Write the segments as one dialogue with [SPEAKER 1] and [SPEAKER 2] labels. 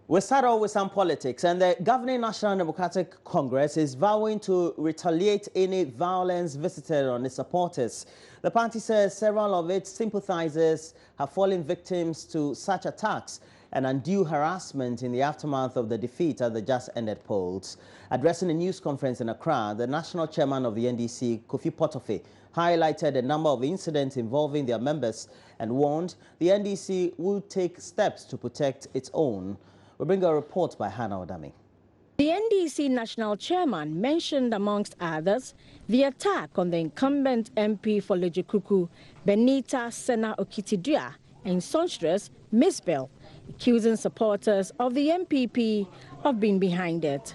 [SPEAKER 1] We start off with some politics, and the governing National Democratic Congress is vowing to retaliate any violence visited on its supporters. The party says several of its sympathizers have fallen victims to such attacks and undue harassment in the aftermath of the defeat at the just-ended polls. Addressing a news conference in Accra, the national chairman of the NDC, Akufo-Addo, highlighted a number of incidents involving their members and warned the NDC would take steps to protect its own. We bring a report by Hannah Odami.
[SPEAKER 2] The NDC national chairman mentioned, amongst others, the attack on the incumbent MP for Lejikuku, Benita Sena Okitidua, and songstress Miss Bell, accusing supporters of the NPP of being behind it.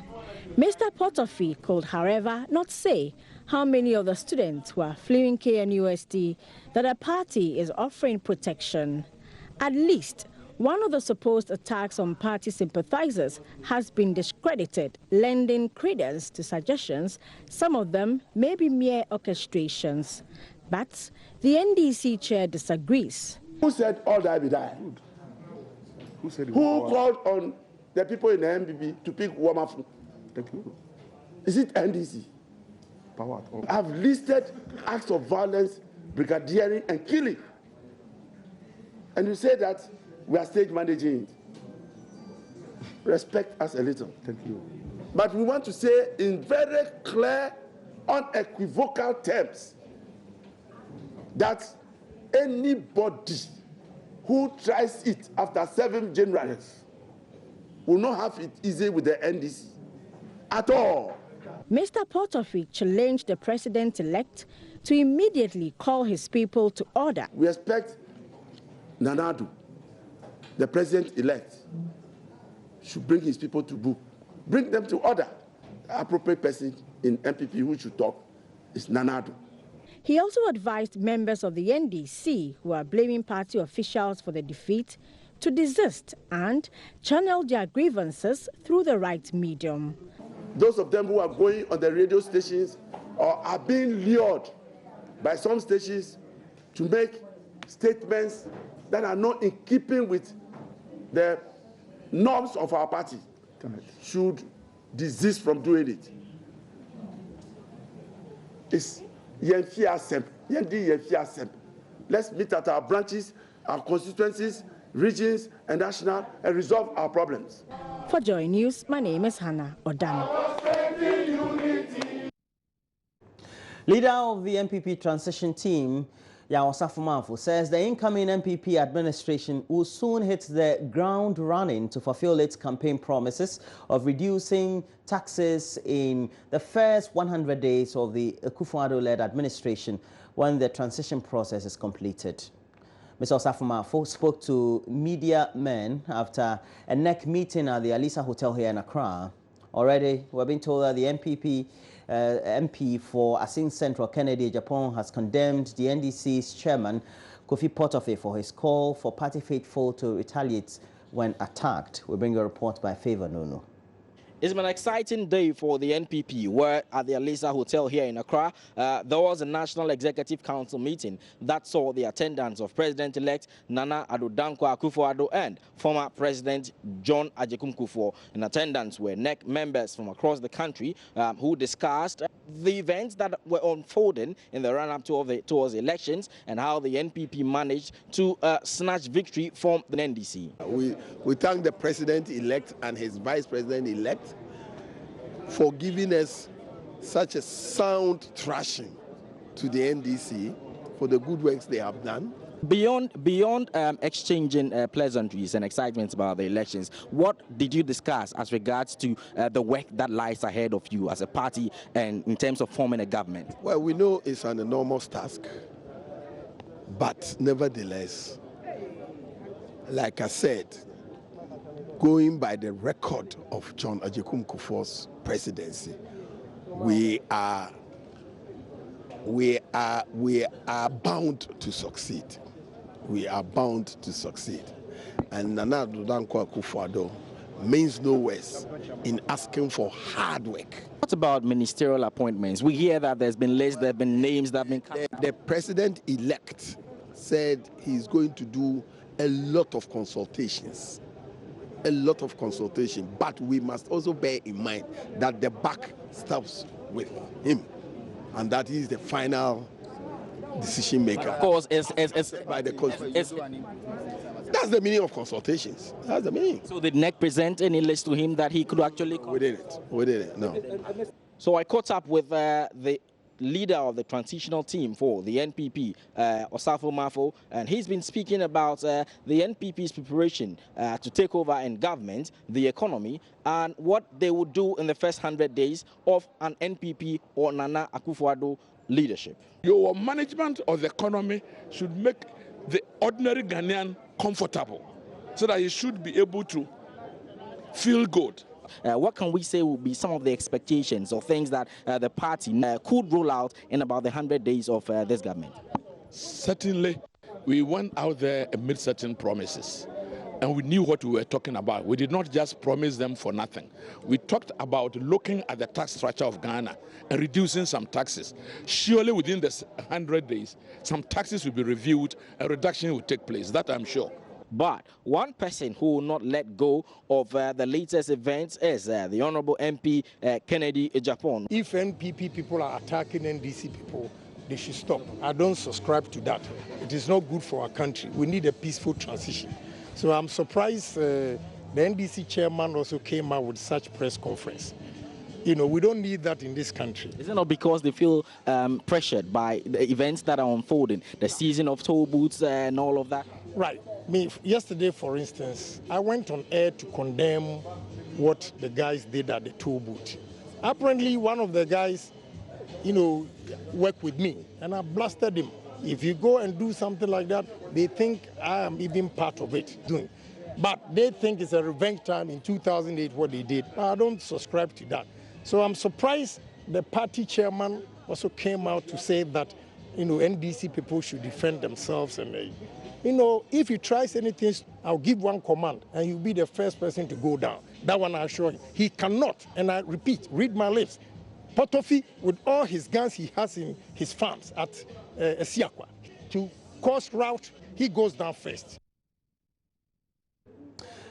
[SPEAKER 2] Mr. Potofi could, however, not say how many of the students who are fleeing KNUST that a party is offering protection. At least one of the supposed attacks on party sympathizers has been discredited, lending credence to suggestions some of them may be mere orchestrations. But the NDC chair disagrees.
[SPEAKER 3] Who said all that be died? Who called on the people in the NPP to pick Wamafu? Is it NDC? I've listed acts of violence, brigadiering, and killing. And you say that we are stage managing it. Respect us a little. Thank you. But we want to say in very clear, unequivocal terms that anybody who tries it after 7 January will not have it easy with the NDC at all.
[SPEAKER 2] Mr. Potofi challenged the president-elect to immediately call his people to order.
[SPEAKER 3] We expect Nana Addo, the president-elect, should bring his people to book. Bring them to order. The appropriate person in NPP who should talk is Nana Addo.
[SPEAKER 2] He also advised members of the NDC who are blaming party officials for the defeat to desist and channel their grievances through the right medium.
[SPEAKER 3] Those of them who are going on the radio stations or are being lured by some stations to make statements that are not in keeping with the norms of our party should desist from doing it. It's let's meet at our branches, our constituencies, regions, and national, and resolve our problems.
[SPEAKER 2] For Joy News, my name is Hannah Odami.
[SPEAKER 1] Leader of the NPP transition team, Osafo Marfo, says the incoming NPP administration will soon hit the ground running to fulfill its campaign promises of reducing taxes in the first 100 days of the Akufo-Addo-led administration when the transition process is completed. Mr. Osafo Marfo spoke to media men after a NEC meeting at the Alisa Hotel here in Accra. Already, we've been told that the NPP MP for Asin Central, Kennedy Japan, has condemned the NDC's chairman, Akufo-Addo, for his call for party faithful to retaliate when attacked. We bring a report by Favor Nono.
[SPEAKER 4] It's been an exciting day for the NPP, where at the Alisa Hotel here in Accra, there was a National Executive Council meeting that saw the attendance of President-elect Nana Addo Dankwa Akufo-Addo and former President John Agyekum Kufuor. In attendance were NEC members from across the country who discussed the events that were unfolding in the run-up towards the elections and how the NPP managed to snatch victory from the NDC.
[SPEAKER 5] We thank the President-elect and his Vice President-elect for giving us such a sound thrashing to the NDC for the good works they have done.
[SPEAKER 4] Beyond exchanging pleasantries and excitements about the elections, what did you discuss as regards to the work that lies ahead of you as a party and in terms of forming a government?
[SPEAKER 5] Well, we know it's an enormous task, but nevertheless, like I said, going by the record of John Agyekum Kufuor's presidency, we are bound to succeed. We are bound to succeed. And Nana Addo Dankwa Akufo-Addo means no less in asking for hard work.
[SPEAKER 4] What about ministerial appointments? We hear that there's been lists, there have been names that have been...
[SPEAKER 5] The president-elect said he's going to do a lot of consultations a lot of consultation, but we must also bear in mind that the buck stops with him, and that he is the final decision maker.
[SPEAKER 4] Of course,
[SPEAKER 5] by the constitution. That's the meaning of consultations. That's the meaning.
[SPEAKER 4] So did NEC present any list to him that he could actually...
[SPEAKER 5] We didn't, no.
[SPEAKER 4] So I caught up with the leader of the transitional team for the NPP, Osafo Marfo, and he's been speaking about the NPP's preparation to take over in government, the economy, and what they would do in the first 100 days of an NPP or Nana Akufo-Addo leadership.
[SPEAKER 6] Your management of the economy should make the ordinary Ghanaian comfortable so that he should be able to feel good.
[SPEAKER 4] What can we say will be some of the expectations or things that the party could roll out in about the 100 days of this government?
[SPEAKER 6] Certainly, we went out there and made certain promises, and we knew what we were talking about. We did not just promise them for nothing. We talked about looking at the tax structure of Ghana and reducing some taxes. Surely within the 100 days, some taxes will be reviewed, a reduction will take place, that I'm sure.
[SPEAKER 4] But one person who will not let go of the latest events is the Honorable MP Kennedy Japan.
[SPEAKER 7] If NPP people are attacking NDC people, they should stop. I don't subscribe to that. It is not good for our country. We need a peaceful transition. So I'm surprised the NDC chairman also came out with such press conference. You know, we don't need that in this country.
[SPEAKER 4] Is it not because they feel pressured by the events that are unfolding, the season of toll booths and all of that?
[SPEAKER 7] Right. Yesterday, for instance, I went on air to condemn what the guys did at the toll booth. Apparently, one of the guys, you know, worked with me, and I blasted him. If you go and do something like that, they think I am even part of it doing. But they think it's a revenge time in 2008, what they did. I don't subscribe to that. So I'm surprised the party chairman also came out to say that, you know, NDC people should defend themselves. And, you know, if he tries anything, I'll give one command and he'll be the first person to go down. That one I assure him. He cannot, and I repeat, read my lips, Potofi, with all his guns he has in his farms at Esiakwa, to cause rout, he goes down first.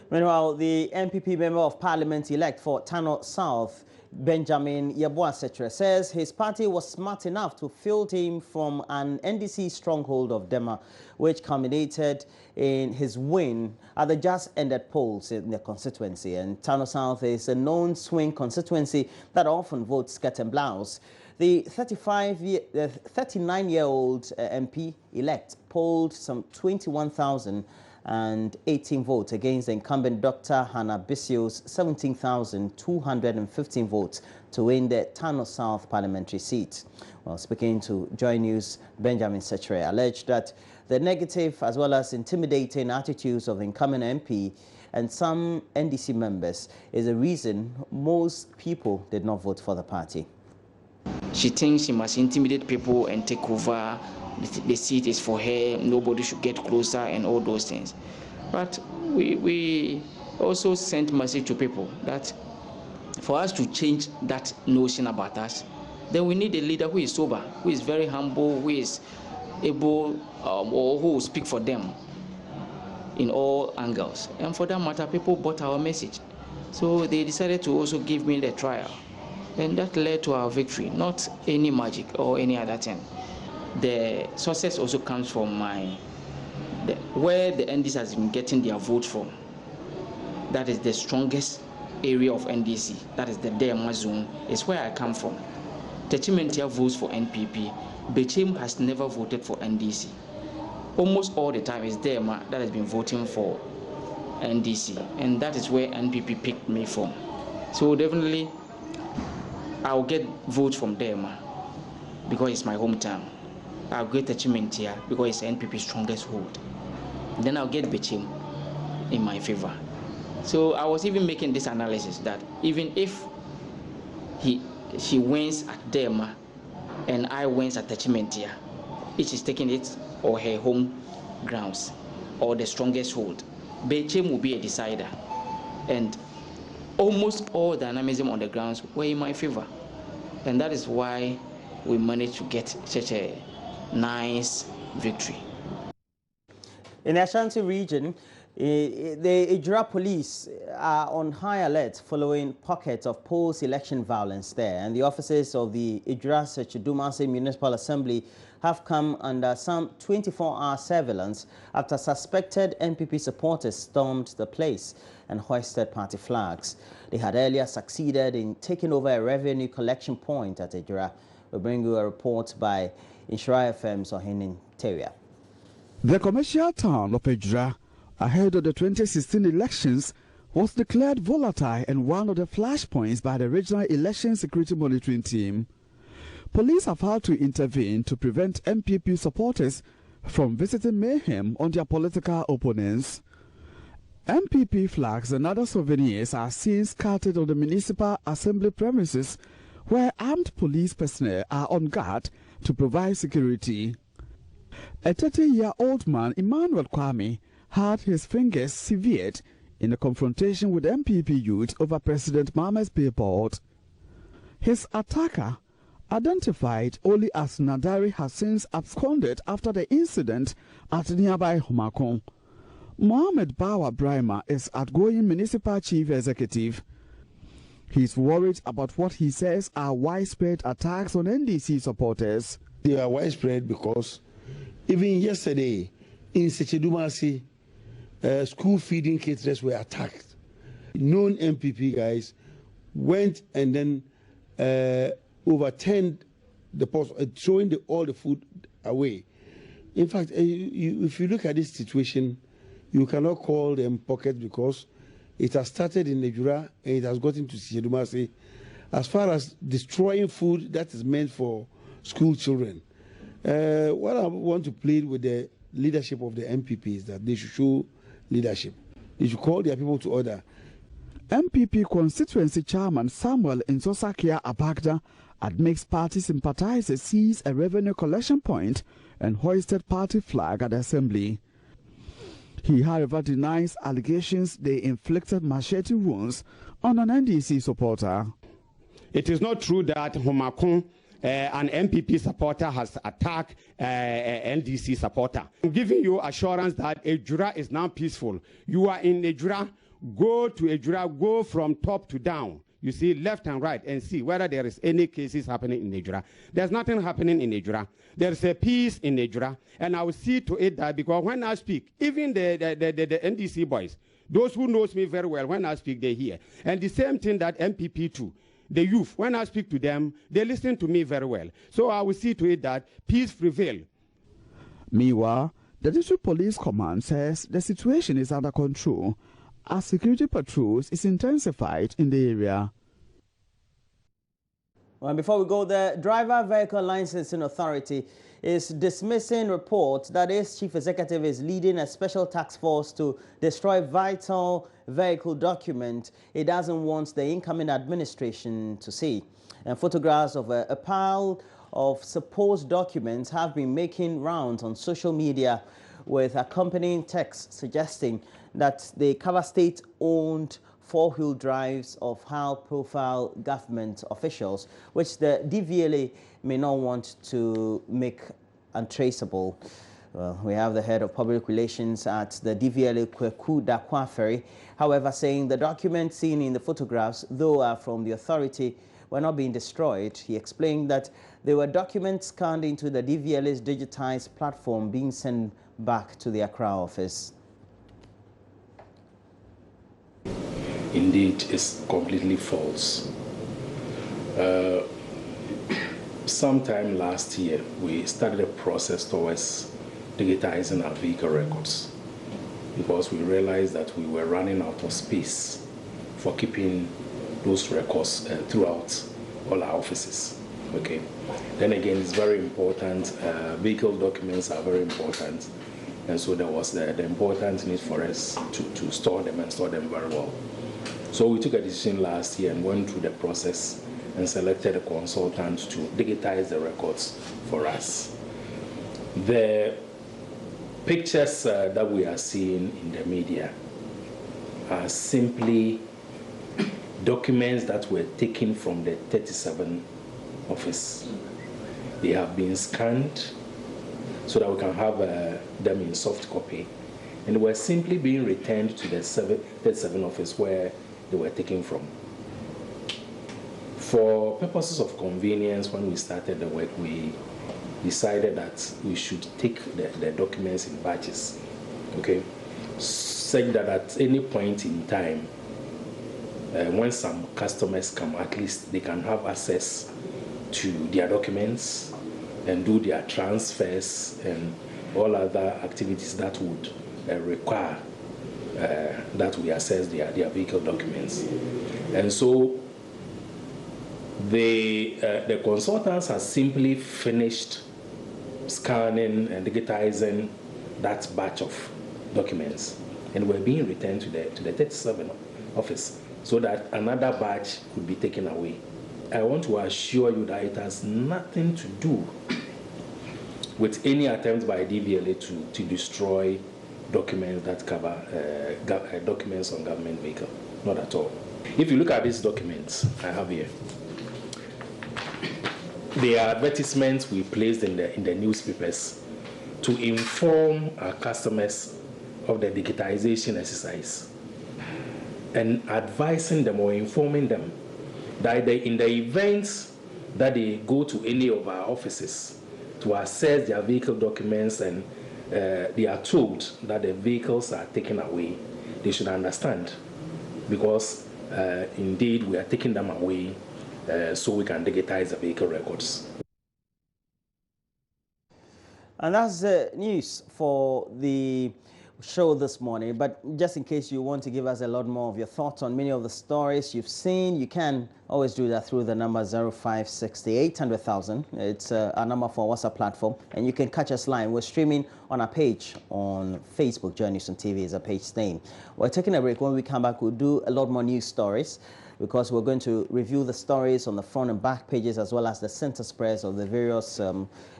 [SPEAKER 1] Meanwhile, the NPP member of Parliament-elect for Tano South, Benjamin Yeboah-Setre, says his party was smart enough to field him from an NDC stronghold of Dema, which culminated in his win at the just-ended polls in the constituency. And Tano South is a known swing constituency that often votes skirt and blouse. The 39-year-old MP-elect polled some 21,018 votes against the incumbent Dr. Hannah Bisio's 17,215 votes to win the Tano South parliamentary seat. Well, speaking to Joy News, Benjamin Setre alleged that the negative as well as intimidating attitudes of the incumbent MP and some NDC members is the reason most people did not vote for the party.
[SPEAKER 8] She thinks she must intimidate people and take over. The seat is for her, nobody should get closer and all those things. But we also sent message to people that for us to change that notion about us, then we need a leader who is sober, who is very humble, who is able or who will speak for them in all angles. And for that matter, people bought our message. So they decided to also give me the trial. And that led to our victory, not any magic or any other thing. The success also comes from where the NDC has been getting their votes from. That is the strongest area of NDC. That is the Dema zone. It's where I come from. Techimentia votes for NPP. Bechem has never voted for NDC. Almost all the time it's Dema that has been voting for NDC. And that is where NPP picked me from. So definitely, I'll get votes from Dema because it's my hometown. I'll get Techimentia because it's NPP's strongest hold. Then I'll get Bechem in my favor. So I was even making this analysis that even if she wins at Dema and I wins at Techimentia, each is taking it or her home grounds or the strongest hold, Bechem will be a decider. And almost all dynamism on the grounds were in my favor. And that is why we managed to get such a nice victory.
[SPEAKER 1] In the Ashanti region, The Ejura police are on high alert following pockets of post-election violence there, and the officers of the Ejura Sechidumase Municipal Assembly have come under some 24-hour surveillance after suspected NPP supporters stormed the place and hoisted party flags. They had earlier succeeded in taking over a revenue collection point at Ejura. We'll bring you a report by Inshira FM's Ohinin Teria.
[SPEAKER 9] The commercial town of Ejura, ahead of the 2016 elections, was declared volatile and one of the flashpoints by the Regional Election Security Monitoring Team. Police have had to intervene to prevent NPP supporters from visiting mayhem on their political opponents. NPP flags and other souvenirs are seen scattered on the municipal assembly premises, where armed police personnel are on guard to provide security. A 30-year-old man, Emmanuel Kwame, had his fingers severed in a confrontation with NPP youth over President Mahama's billboard. His attacker, identified only as Nadari, has since absconded after the incident at nearby Homakon. Mohammed Bawa Brahma is outgoing municipal chief executive. He's worried about what he says are widespread attacks on NDC supporters.
[SPEAKER 10] They are widespread because even yesterday in Sechidumasi, school feeding caterers were attacked. Known NPP guys went and then overturned the post, throwing all the food away. In fact, if you look at this situation, you cannot call them pockets because it has started in Ejura and it has gotten to Sechidumasi. As far as destroying food that is meant for school children, what I want to plead with the leadership of the NPP is that they should show leadership. They should call their people to order.
[SPEAKER 9] NPP constituency chairman Samuel Nsosakia Abagda admits party sympathizers seized a revenue collection point and hoisted party flag at the assembly. He, however, denies allegations they inflicted machete wounds on an NDC supporter.
[SPEAKER 11] It is not true that Homakon, an NPP supporter, has attacked an NDC supporter. I'm giving you assurance that Ejura is now peaceful. You are in Ejura, go to Ejura, go from top to down. You see left and right and see whether there is any cases happening in Ejura. There's nothing happening in Ejura. There's a peace in Ejura, and I will see to it that, because when I speak, even the NDC boys, those who knows me very well, when I speak, they hear. And the same thing that NPP too. The youth, when I speak to them, they listen to me very well. So I will see to it that peace prevail.
[SPEAKER 9] Meanwhile, the District Police Command says the situation is under control as security patrols is intensified in the area.
[SPEAKER 1] Well, before we go there, Driver Vehicle Licensing Authority is dismissing reports that its chief executive is leading a special task force to destroy vital vehicle documents it doesn't want the incoming administration to see. And photographs of a pile of supposed documents have been making rounds on social media with accompanying text suggesting that they cover state-owned four-wheel drives of high-profile government officials, which the DVLA may not want to make untraceable. Well, we have the head of public relations at the DVLA, Kweku Dakwaferi, however, saying the documents seen in the photographs, though are from the authority, were not being destroyed. He explained that they were documents scanned into the DVLA's digitized platform being sent back to the Accra office.
[SPEAKER 12] Indeed, is completely false. Sometime last year, we started a process towards digitizing our vehicle records because we realized that we were running out of space for keeping those records throughout all our offices. Okay. Then again, it's very important. Vehicle documents are very important, and so there was the important need for us to store them and store them very well. So we took a decision last year and went through the process and selected a consultant to digitize the records for us. The pictures that we are seeing in the media are simply documents that were taken from the 37 office. They have been scanned so that we can have them in soft copy and they were simply being returned to the 37 office where they were taken from. For purposes of convenience, when we started the work, we decided that we should take the documents in batches, okay? Such that at any point in time, when some customers come, at least they can have access to their documents and do their transfers and all other activities that would require that we assess their vehicle documents. And so the consultants have simply finished scanning and digitizing that batch of documents, and were being returned to the 37 office so that another batch could be taken away. I want to assure you that it has nothing to do with any attempt by DVLA to destroy documents that cover documents on government vehicle. Not at all. If you look at these documents I have here, they are advertisements we placed in the newspapers to inform our customers of the digitization exercise and advising them or informing them that in the event that they go to any of our offices to access their vehicle documents and they are told that the vehicles are taken away, they should understand, because indeed we are taking them away so we can digitize the vehicle records.
[SPEAKER 1] And that's the news for the show this morning. But just in case you want to give us a lot more of your thoughts on many of the stories you've seen, you can always do that through the number 056800,000. It's our number for WhatsApp platform, and you can catch us live. We're streaming on our page on Facebook. Joy News on TV is a page name. We're taking a break. When we come back, we'll do a lot more news stories, because we're going to review the stories on the front and back pages, as well as the center spreads of the various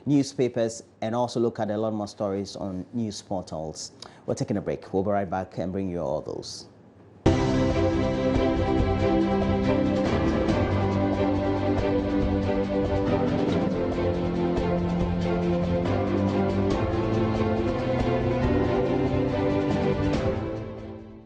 [SPEAKER 1] newspapers, and also look at a lot more stories on news portals. We're taking a break. We'll be right back and bring you all those.